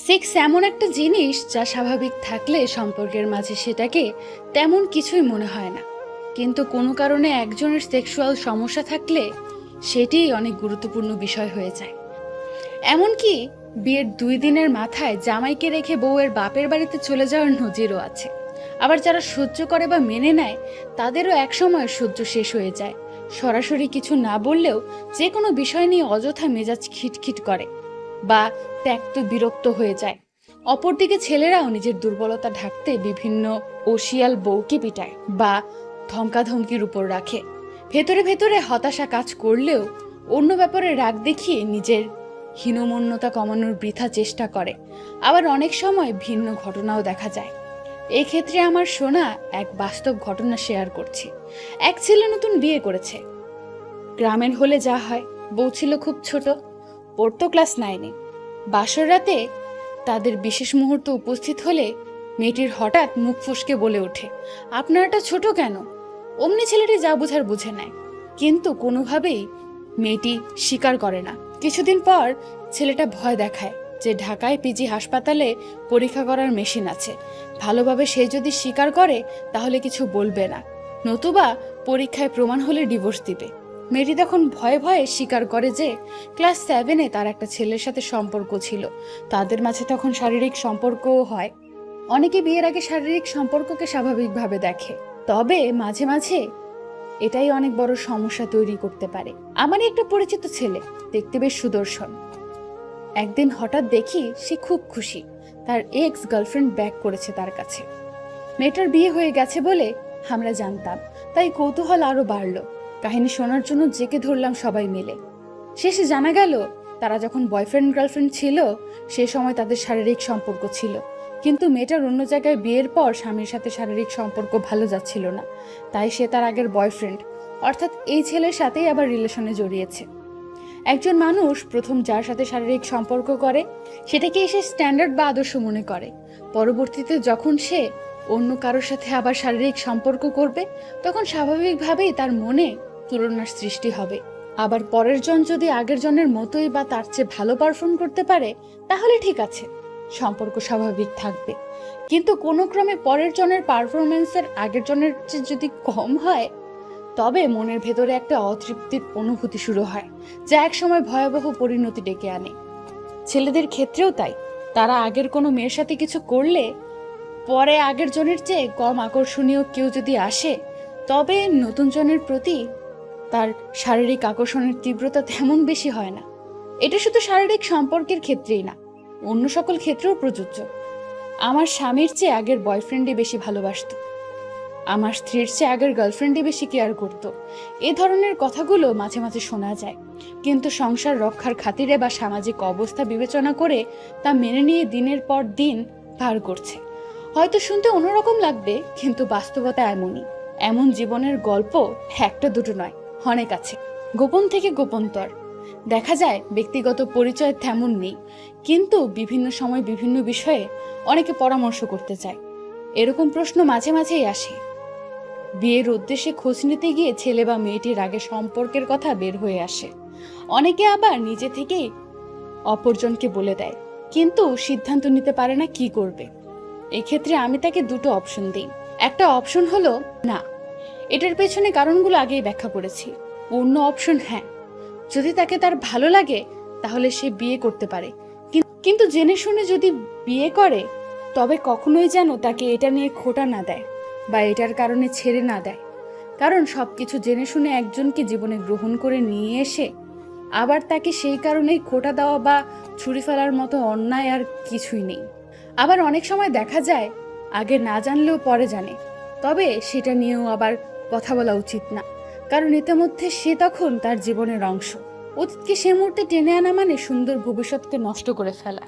Sex এমন একটা জিনিস যা স্বাভাবিক থাকলে সম্পর্কের মাঝে সেটাকে তেমন কিছুই মনে হয় না, কিন্তু কোনো কারণে একজনের সেক্সুয়াল সমস্যা থাকলে সেটিই অনেক গুরুত্বপূর্ণ বিষয় হয়ে যায়। এমনকি বিয়ের 2 দিনের মাথায় জামাইকে রেখে বউয়ের বাপের বাড়িতে চলে যাওয়ার নজিরও আছে। আবার যারা সহ্য করে বা মেনে নেয় তাদেরও একসময় সহ্য শেষ হয়ে যায়। সরাসরি কিছু না বললেও যে কোনো বিষয় নিয়ে অযথা মেজাজ খিটখিট করে বা ত্যক্ত বিরক্ত হয়ে যায়। অপরদিকে ছেলেরাও নিজের দুর্বলতা ঢাকতে বিভিন্ন ওশিয়াল বউকে পিটায় বা ধমকাধমকির উপর রাখে। ভেতরে ভেতরে হতাশা কাজ করলেও অন্য ব্যাপারে রাগ দেখিয়ে নিজের হীনমন্যতা কমানোর বৃথা চেষ্টা করে। আবার অনেক সময় ভিন্ন ঘটনাও দেখা যায়। এই ক্ষেত্রে আমার শোনা এক বাস্তব ঘটনা শেয়ার করছি। এক ছেলে নতুন বিয়ে করেছে। গ্রামের হলে যা হয়, বউ ছিল খুব ছোট, পড়তো ক্লাস 9-এ। বাসর রাতে তাদের বিশেষ মুহূর্ত উপস্থিত হলে মেয়েটির হঠাৎ মুখ ফসকে বলে ওঠে, আপনারটা ছোট কেন? অমনি ছেলেটি যা বুঝার বুঝে নেয়, কিন্তু কোনোভাবেই মেয়েটি স্বীকার করে না। কিছুদিন পর ছেলেটা ভয় দেখায় যে ঢাকায় পিজি হাসপাতালে পরীক্ষা করার মেশিন আছে, ভালোভাবে সে যদি স্বীকার করে তাহলে কিছু বলবে না, নতুবা পরীক্ষায় প্রমাণ হলে ডিভোর্স দিবে। মেয়েটি তখন ভয়ে ভয়ে স্বীকার করে যে ক্লাস 7-এ তার একটা ছেলের সাথে সম্পর্ক ছিল। তাদের মাঝে তখন শারীরিক সম্পর্কও হয়। অনেকে বিয়ের আগে শারীরিক সম্পর্ককে স্বাভাবিকভাবে দেখে, তবে মাঝে মাঝে এটাই অনেক বড় সমস্যা তৈরি করতে পারে। আমারই একটা পরিচিত ছেলে, দেখতে বেশ সুদর্শন। একদিন হঠাৎ দেখি সে খুব খুশি, তার এক্স গার্লফ্রেন্ড ব্যাক করেছে তার কাছে। মেয়েটার বিয়ে হয়ে গেছে বলে আমরা জানতাম, তাই কৌতূহল আরো বাড়লো। কাহিনী শোনার জন্য জেকে ধরলাম সবাই মিলে। শেষে জানা গেল তারা যখন বয়ফ্রেন্ড গার্লফ্রেন্ড ছিল সে সময় তাদের শারীরিক সম্পর্ক ছিল, কিন্তু মেয়েটার অন্য জায়গায় বিয়ের পর স্বামীর সাথে শারীরিক সম্পর্ক ভালো যাচ্ছিল না, তাই সে তার আগের বয়ফ্রেন্ড অর্থাৎ এই ছেলের সাথেই আবার রিলেশনে জড়িয়েছে। একজন মানুষ প্রথম যার সাথে শারীরিক সম্পর্ক করে সেটাকে সে স্ট্যান্ডার্ড বা আদর্শ মনে করে। পরবর্তীতে যখন সে অন্য কারোর সাথে আবার শারীরিক সম্পর্ক করবে তখন স্বাভাবিকভাবেই তার মনে তুলনার সৃষ্টি হবে। আবার পরের জন যদি আগের জনের মতোই বা তার চেয়ে ভালো পারফর্ম করতে পারে তাহলে ঠিক আছে, সম্পর্ক স্বাভাবিক থাকবে। কিন্তু কোনো ক্রমে পরের জনের পারফরমেন্সের আগের জনের চেয়ে যদি কম হয় তবে মনের ভেতরে একটা অতৃপ্তির অনুভূতি শুরু হয়, যা একসময় ভয়াবহ পরিণতি ডেকে আনে। ছেলেদের ক্ষেত্রেও তাই। তারা আগের কোনো মেয়ের সাথে কিছু করলে পরে আগের জনের চেয়ে কম আকর্ষণীয় কেউ যদি আসে তবে নতুন জনের প্রতি তার শারীরিক আকর্ষণের তীব্রতা তেমন বেশি হয় না। এটা শুধু শারীরিক সম্পর্কের ক্ষেত্রেই না, অন্য সকল ক্ষেত্রেও প্রযোজ্য। আমার স্বামীর চেয়ে আগের বয়ফ্রেন্ডই বেশি ভালোবাসত, আমার স্ত্রীর চেয়ে আগের গার্লফ্রেন্ডই বেশি কেয়ার করত, এ ধরনের কথাগুলো মাঝে মাঝে শোনা যায়। কিন্তু সংসার রক্ষার খাতিরে বা সামাজিক অবস্থা বিবেচনা করে তা মেনে নিয়ে দিনের পর দিন পার করছে। হয়তো শুনতে অন্যরকম লাগবে, কিন্তু বাস্তবতা এমনই। এমন জীবনের গল্প একটা দুটো নয়, অনেক আছে। গোপন থেকে গোপনতর। দেখা যায় ব্যক্তিগত পরিচয় তেমন নেই, কিন্তু বিভিন্ন সময় বিভিন্ন বিষয়ে অনেকে পরামর্শ করতে চায়। এরকম প্রশ্ন মাঝে মাঝেই আসে। বিয়ের উদ্দেশ্যে খোঁজ নিতে গিয়ে ছেলে বা মেয়েটির আগে সম্পর্কের কথা বের হয়ে আসে। অনেকে আবার নিজে থেকেই অপরজনকে বলে দেয়, কিন্তু সিদ্ধান্ত নিতে পারে না কি করবে। এক্ষেত্রে আমি তাকে দুটো অপশন দিই। একটা অপশন হলো না, এটার পেছনে কারণগুলো আগেই ব্যাখ্যা করেছি। অন্য অপশন হ্যাঁ, যদি তাকে তার ভালো লাগে তাহলে সে বিয়ে করতে পারে, কিন্তু জেনে শুনে যদি বিয়ে করে তবে কখনোই যেন তাকে এটা নিয়ে খোটা না দেয় বা এটার কারণে ছেড়ে না দেয়। কারণ সবকিছু জেনে শুনে একজনকে জীবনে গ্রহণ করে নিয়ে এসে আবার তাকে সেই কারণেই খোটা দেওয়া বা ছুরি ফেলার মতো অন্যায় আর কিছুই নেই। আবার অনেক সময় দেখা যায় আগে না জানলেও পরে জানে, তবে সেটা নিয়েও আবার কথা বলা উচিত না, কারণ ইতিমধ্যে সে তখন তার জীবনের অংশ। অতীতকে সে মুহূর্তে টেনে আনা মানে সুন্দর ভবিষ্যৎকে নষ্ট করে ফেলা।